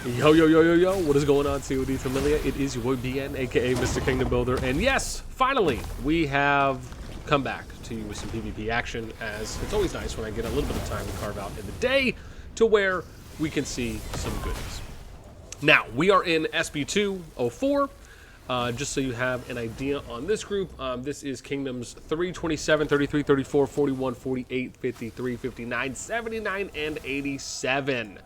Yo, yo, yo, yo, yo, what is going on, CoD Familia? It is your boy BN, aka Mr. Kingdom Builder, and yes, finally, we have come back to you with some PvP action, as it's always nice when I get a little bit of time to carve out in the day to where we can see some goodies. Now, we are in SB2-4, just so you have an idea on this group. This is Kingdoms 3, 27, 33, 34, 41, 48, 53, 59, 79, and 87.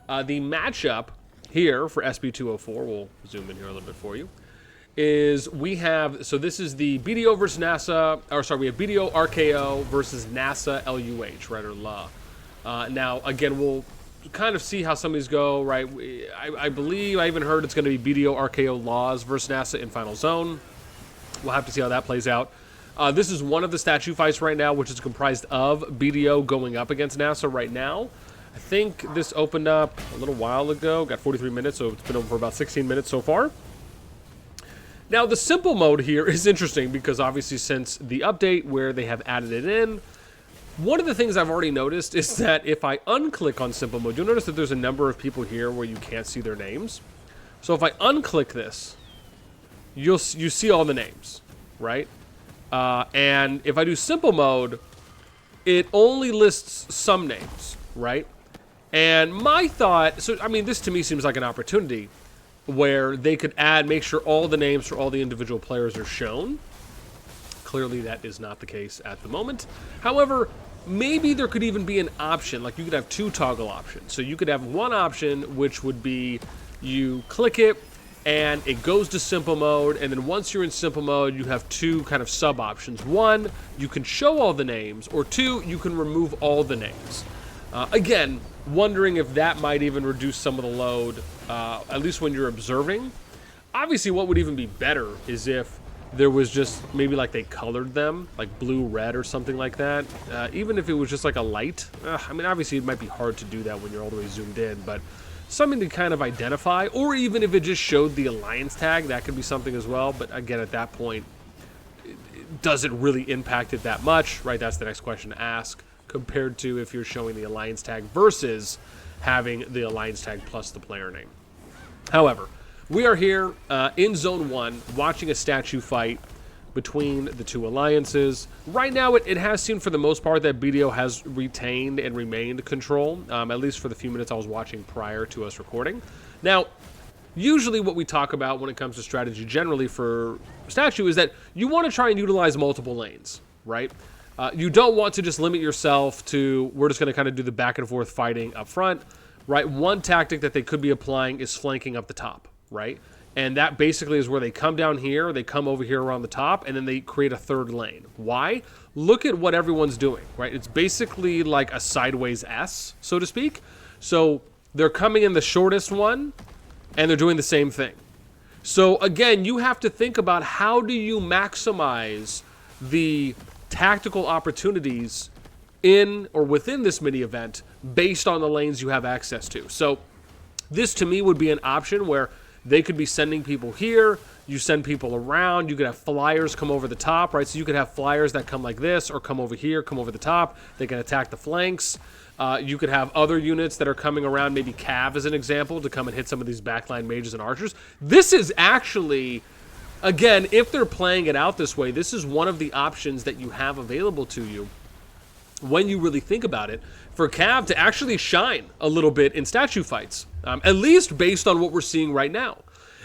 The matchup here for SB2-4, we'll zoom in here a little bit for you, is we have, so this is the BDO versus NASA, or sorry, we have BDO RKO versus NASA LUH, right, or LA. Now, again, we'll kind of see how some of these go, right? I believe, I even heard it's going to be BDO RKO Laws versus NASA in Final Zone. We'll have to see how that plays out. This is one of the statue fights right now, which is comprised of BDO going up against NASA right now. I think this opened up a little while ago, got 43 minutes, so it's been open for about 16 minutes so far. Now, the simple mode here is interesting because obviously since the update where they have added it in, one of the things I've already noticed is that if I unclick on simple mode, you'll notice that there's a number of people here where you can't see their names. So if I unclick this, you see all the names, right? And if I do simple mode, it only lists some names, right? And my thought, so I mean, this to me seems like an opportunity where they could make sure all the names for all the individual players are shown. Clearly that is not the case at the moment. However, maybe there could even be an option, like you could have two toggle options. So you could have one option, which would be you click it and it goes to simple mode, and then once you're in simple mode, you have two kind of sub options. One, you can show all the names, or two, you can remove all the names. Again, wondering if that might even reduce some of the load, at least when you're observing. Obviously, what would even be better is if there was just maybe like they colored them, like blue, red, or something like that. Even if it was just like a light. I mean, obviously, it might be hard to do that when you're all the way zoomed in, but something to kind of identify. Or even if it just showed the alliance tag, that could be something as well. But again, at that point, does it really impact it that much, right? That's the next question to ask, compared to if you're showing the alliance tag versus having the alliance tag plus the player name. However, we are here in Zone 1 watching a statue fight between the two alliances. Right now, it has seemed for the most part that BDO has retained and remained control, at least for the few minutes I was watching prior to us recording. Now, usually what we talk about when it comes to strategy generally for statue is that you want to try and utilize multiple lanes, right? You don't want to just limit yourself to, we're just going to kind of do the back and forth fighting up front, right? One tactic that they could be applying is flanking up the top, right? And that basically is where they come down here, they come over here around the top, and then they create a third lane. Why? Look at what everyone's doing, right? It's basically like a sideways S, so to speak. So they're coming in the shortest one, and they're doing the same thing. So again, you have to think about how do you maximize the tactical opportunities in or within this mini event based on the lanes you have access to. So this to me would be an option where they could be sending people here, you send people around, you could have flyers come over the top, right? So you could have flyers that come like this or come over here, come over the top, they can attack the flanks. You could have other units that are coming around, maybe Cav as an example, to come and hit some of these backline mages and archers. This is actually, again, if they're playing it out this way, this is one of the options that you have available to you when you really think about it, for Cav to actually shine a little bit in statue fights, at least based on what we're seeing right now.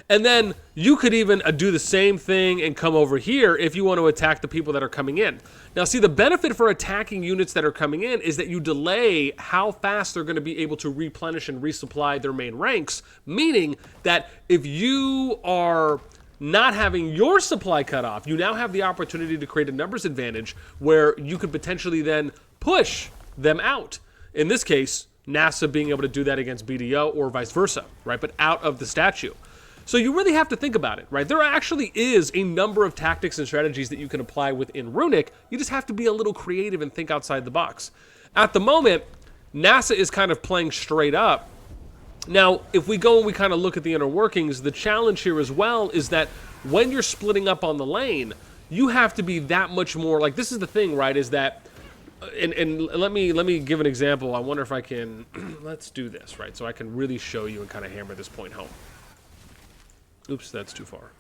And then you could even do the same thing and come over here if you want to attack the people that are coming in. Now, see, the benefit for attacking units that are coming in is that you delay how fast they're going to be able to replenish and resupply their main ranks, meaning that if you are not having your supply cut off, you now have the opportunity to create a numbers advantage where you could potentially then push them out. In this case, NASA being able to do that against BDO or vice versa, right? But out of the statue. So you really have to think about it, right? There actually is a number of tactics and strategies that you can apply within Runic. You just have to be a little creative and think outside the box. At the moment, NASA is kind of playing straight up. Now, if we go and we kind of look at the inner workings, the challenge here as well is that when you're splitting up on the lane, you have to be that much more, like this is the thing, right, is that and let me give an example. I wonder if I can, let's do this, right? So I can really show you and kind of hammer this point home. Oops, that's too far.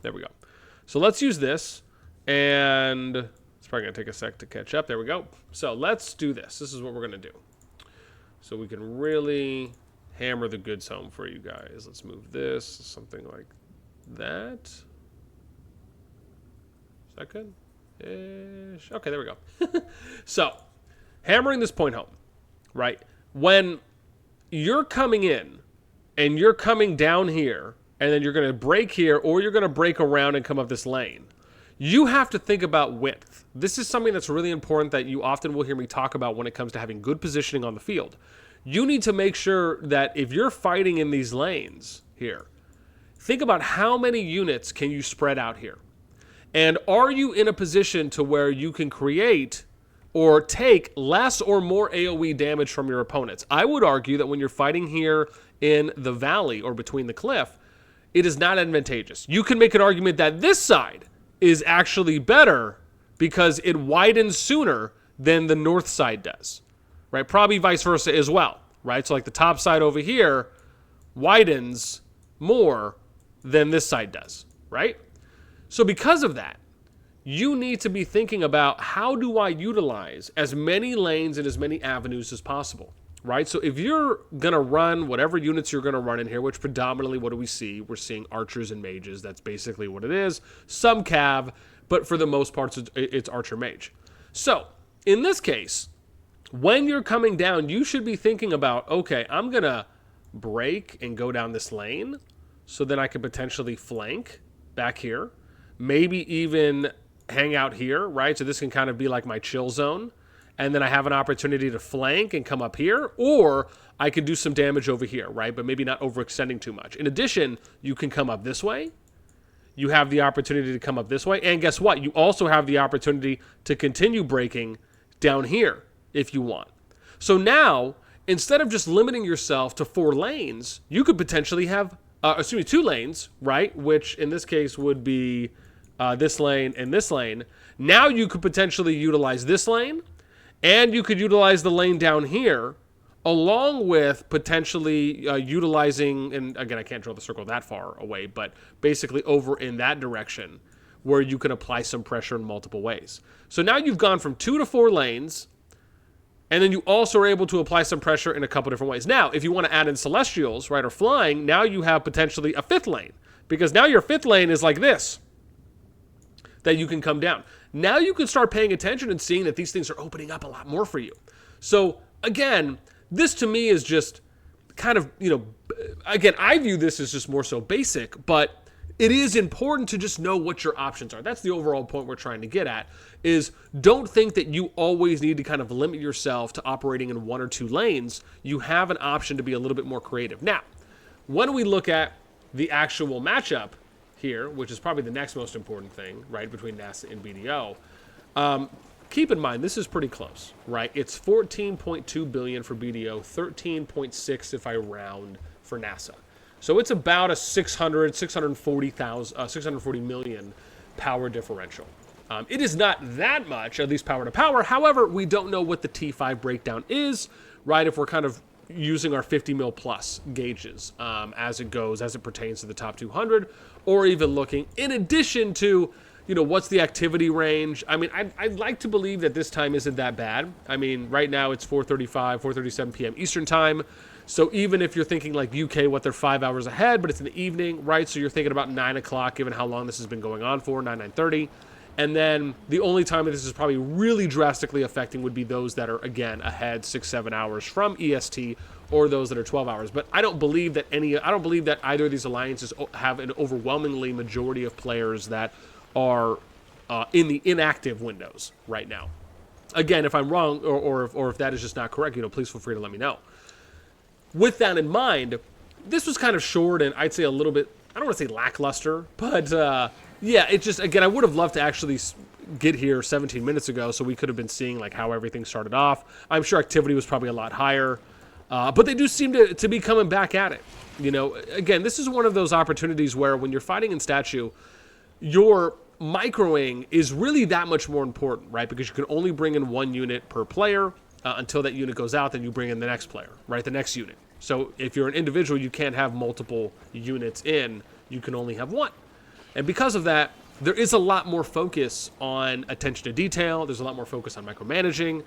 There we go. So let's use this, and it's probably going to take a sec to catch up. There we go. So let's do this. This is what we're going to do. So we can really hammer the goods home for you guys. Let's move this, something like that. Is that good? Ish. Okay, there we go. So, hammering this point home, right? When you're coming in and you're coming down here, and then you're going to break here, or you're going to break around and come up this lane, you have to think about width. This is something that's really important that you often will hear me talk about when it comes to having good positioning on the field. You need to make sure that if you're fighting in these lanes here, think about how many units can you spread out here. And are you in a position to where you can create or take less or more AoE damage from your opponents? I would argue that when you're fighting here in the valley or between the cliff, it is not advantageous. You can make an argument that this side is actually better because it widens sooner than the north side does, right? Probably vice versa as well, right? So like the top side over here widens more than this side does, right? So because of that, you need to be thinking about how do I utilize as many lanes and as many avenues as possible, right? So if you're going to run whatever units you're going to run in here, which predominantly, what do we see? We're seeing archers and mages. That's basically what it is. Some cav, but for the most part, it's archer mage. So in this case, when you're coming down, you should be thinking about, okay, I'm going to break and go down this lane so then I could potentially flank back here. Maybe even hang out here, right? So this can kind of be like my chill zone. And then I have an opportunity to flank and come up here, or I can do some damage over here, right? But maybe not overextending too much. In addition, you can come up this way. You have the opportunity to come up this way. And guess what? You also have the opportunity to continue breaking down here if you want. So now, instead of just limiting yourself to 4 lanes, you could potentially have, 2 lanes, right? Which in this case would be this lane and this lane. Now you could potentially utilize this lane, and you could utilize the lane down here, along with potentially utilizing, and again, I can't draw the circle that far away, but basically over in that direction where you can apply some pressure in multiple ways. So now you've gone from 2 to 4 lanes, and then you also are able to apply some pressure in a couple different ways. Now, if you want to add in Celestials, right, or flying, now you have potentially a 5th lane, because now your 5th lane is like this, that you can come down. Now you can start paying attention and seeing that these things are opening up a lot more for you. So again, this to me is just kind of, again, I view this as just more so basic, but it is important to just know what your options are. That's the overall point we're trying to get at, is don't think that you always need to kind of limit yourself to operating in 1 or 2 lanes. You have an option to be a little bit more creative. Now, when we look at the actual matchup here, which is probably the next most important thing, right, between NASTi and BDO, keep in mind, this is pretty close, right? It's 14.2 billion for BDO, 13.6 if I round for NASA. So it's about a 640 million power differential. It is not that much, at least power to power. However, we don't know what the T5 breakdown is, right? If we're kind of using our 50 mil plus gauges as it pertains to the top 200, or even looking in addition to, what's the activity range? I mean, I'd like to believe that this time isn't that bad. I mean, right now it's 4:37 p.m. Eastern time. So even if you're thinking like UK, what, they're 5 hours ahead, but it's in the evening, right? So you're thinking about 9 o'clock, given how long this has been going on for, 9:30. And then the only time that this is probably really drastically affecting would be those that are, again, ahead 6-7 hours from EST, or those that are 12 hours. But I don't believe that either of these alliances have an overwhelmingly majority of players that are in the inactive windows right now. Again, if I'm wrong, or if that is just not correct, please feel free to let me know. With that in mind, this was kind of short and I'd say a little bit, I don't want to say lackluster, but yeah, it just, again, I would have loved to actually get here 17 minutes ago so we could have been seeing like how everything started off. I'm sure activity was probably a lot higher, but they do seem to be coming back at it. Again, this is one of those opportunities where when you're fighting in statue, your microing is really that much more important, right? Because you can only bring in one unit per player until that unit goes out, then you bring in the next player, right? The next unit. So if you're an individual, you can't have multiple units in, you can only have one. And because of that, there is a lot more focus on attention to detail. There's a lot more focus on micromanaging.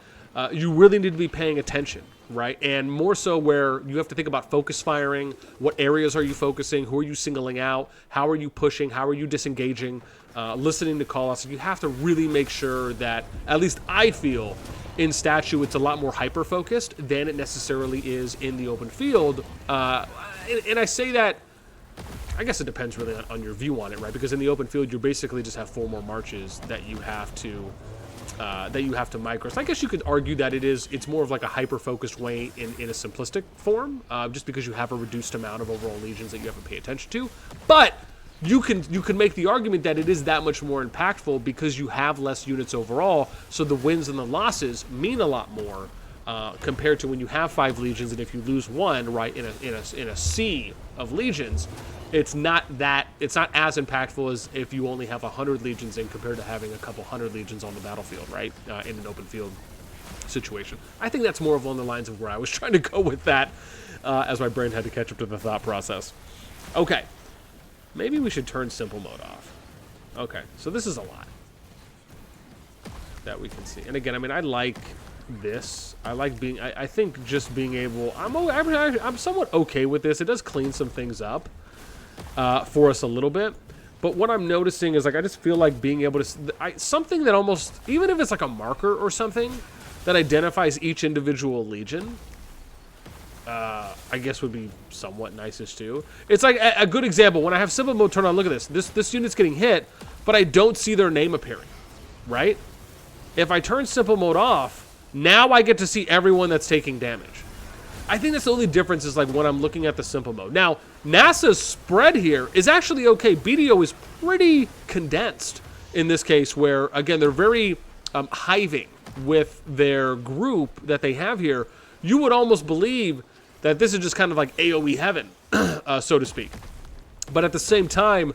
You really need to be paying attention, right? And more so where you have to think about focus firing. What areas are you focusing? Who are you singling out? How are you pushing? How are you disengaging? Listening to call-outs. You have to really make sure that, at least I feel, in Statue, it's a lot more hyper-focused than it necessarily is in the open field. And I say that, I guess it depends really on your view on it, right? Because in the open field, you basically just have 4 more marches that you have to micro. So I guess you could argue that it's more of like a hyper-focused way in a simplistic form, just because you have a reduced amount of overall legions that you have to pay attention to. But you can make the argument that it is that much more impactful because you have less units overall, so the wins and the losses mean a lot more compared to when you have 5 legions, and if you lose one, right, in a sea of legions, it's not as impactful as if you only have 100 legions in compared to having a couple hundred legions on the battlefield, right, in an open field situation. I think that's more along the lines of where I was trying to go with that, as my brain had to catch up to the thought process. Okay. Maybe we should turn simple mode off. Okay, so this is a lot that we can see. And again, I mean, I like this. I like being, I think just being able, I'm somewhat okay with this. It does clean some things up for us a little bit. But what I'm noticing is, like, I just feel like being able to, something that almost, even if it's like a marker or something that identifies each individual legion, I guess would be somewhat nicest too. It's like a good example. When I have simple mode turned on, look at this. This unit's getting hit, but I don't see their name appearing, right? If I turn simple mode off, now I get to see everyone that's taking damage. I think that's the only difference is like when I'm looking at the simple mode. Now, NASA's spread here is actually okay. BDO is pretty condensed in this case where, again, they're very hiving with their group that they have here. You would almost believe that this is just kind of like AoE heaven, so to speak. But at the same time,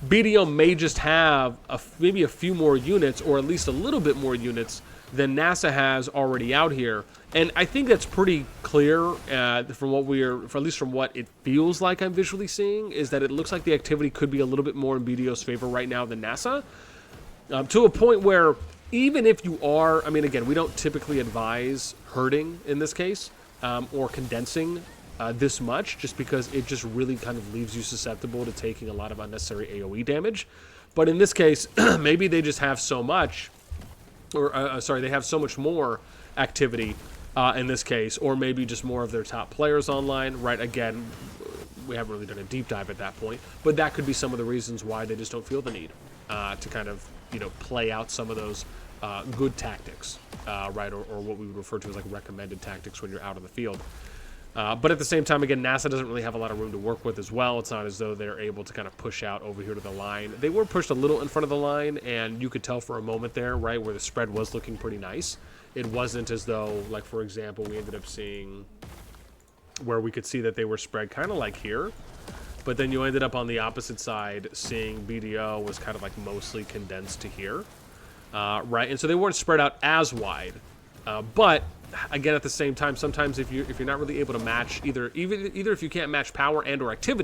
BDO may just have maybe a few more units, or at least a little bit more units than NASA has already out here. And I think that's pretty clear from what at least from what it feels like I'm visually seeing, is that it looks like the activity could be a little bit more in BDO's favor right now than NASA. To a point where even if you are, I mean, again, we don't typically advise herding in this case, or condensing this much, just because it just really kind of leaves you susceptible to taking a lot of unnecessary AoE damage. But in this case, maybe they just have so much, or sorry, they have so much more activity in this case, or maybe just more of their top players online, right? Again, we haven't really done a deep dive at that point, but that could be some of the reasons why they just don't feel the need to kind of, you know, play out some of those good tactics, right, or what we would refer to as like recommended tactics when you're out on the field. But at the same time, again, NASA doesn't really have a lot of room to work with as well. It's not as though they're able to kind of push out over here to the line. They were pushed a little in front of the line, and you could tell for a moment there, right, where the spread was looking pretty nice. It wasn't as though, like, for example, we ended up seeing where we could see that they were spread kind of like here. But then you ended up on the opposite side seeing BDO was kind of like mostly condensed to here. Right, and so they weren't spread out as wide. But again, at the same time, sometimes if you're not really able to match either if you can't match power and or activity,